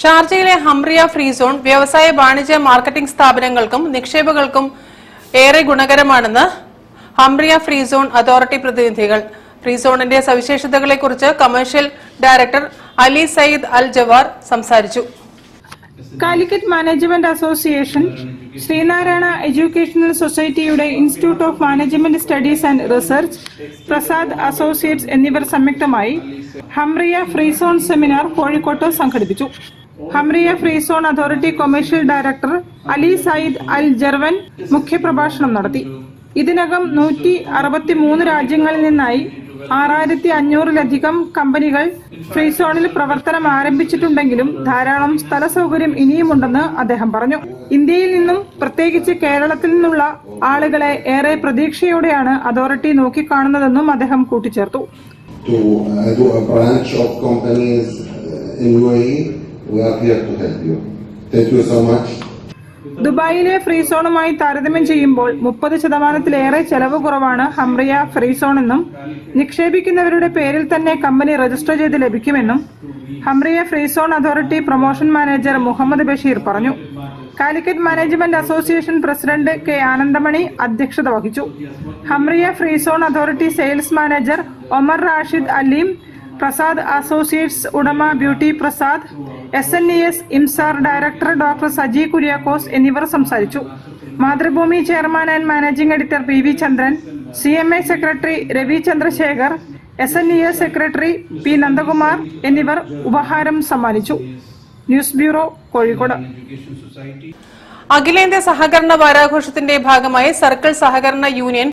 ഷാർജയിലെ ഹംറിയ free zone വ്യവസായ വാണിജ്യ മാർക്കറ്റിംഗ് സ്ഥാപനങ്ങൾക്കും നിക്ഷേപകർക്കും ഏറെ ഗുണകരമാണെന്ന് ഹംറിയ ഫ്രീ സോൺ അതോറിറ്റി പ്രതിനിധികൾ. ഫ്രീ സോണിന്റെ സവിശേഷതകളെക്കുറിച്ച് commercial director Ali Sayyid Al Jawar സംസാരിച്ചു. Calicut management association, Sreenarayana educational സൊസൈറ്റിയുടെ institute of management studies and research, Prasad associates എന്നിവർ സംയുക്തമായി ഹംറിയ ഫ്രീ സോൺ സെമിനാർ കോഴിക്കോട്ട് സംഘടിപ്പിച്ചു. Hamriyah free zone authority commercial director Ali Sayyid Al Jarwan മുഖ്യപ്രഭാഷണം നടത്തി. ഇതിനകം 163 രാജ്യങ്ങളിൽ നിന്നായി 6500-ലധികം കമ്പനികൾ ഫ്രീ സോണിൽ പ്രവർത്തനം ആരംഭിച്ചിട്ടുണ്ടെങ്കിലും ധാരാളം സ്ഥല സൗകര്യം ഇനിയുമുണ്ടെന്ന് അദ്ദേഹം പറഞ്ഞു. ഇന്ത്യയിൽ നിന്നും പ്രത്യേകിച്ച് കേരളത്തിൽ നിന്നുള്ള ആളുകളെ ഏറെ പ്രതീക്ഷയോടെയാണ് അതോറിറ്റി നോക്കിക്കാണുന്നതെന്നും അദ്ദേഹം കൂട്ടിച്ചേർത്തു. ദുബായിലെ ഫ്രീ സോണുമായി താരതമ്യം ചെയ്യുമ്പോൾ 30%-ലേറെ ചെലവ് കുറവാണ് ഹംറിയ ഫ്രീ സോൺ എന്നും നിക്ഷേപിക്കുന്നവരുടെ പേരിൽ തന്നെ കമ്പനി രജിസ്റ്റർ ചെയ്ത് ലഭിക്കുമെന്നും Hamriyah free zone authority promotion manager Muhammad Basheer പറഞ്ഞു. Calicut management association president K Anandamani അധ്യക്ഷത വഹിച്ചു. Hamriyah free zone authority sales manager Omar Rashid Aleem, Prasad associates ഉടമ Beauty Prasad, SNES IMSAR director doctor Saji Kuriakose എന്നിവർ സംസാരിച്ചു. Mathrubhumi chairman and managing editor PV Chandran, CMA secretary Ravi Chandrasekhar, SNES secretary P Nandakumar എന്നിവർ ഉപഹാരം സമ്മാനിച്ചു. News bureau, Kozhikode. അഖിലേന്ത്യാ സഹകരണ വാരാഘോഷത്തിന്റെ ഭാഗമായി സർക്കിൾ സഹകരണ യൂണിയൻ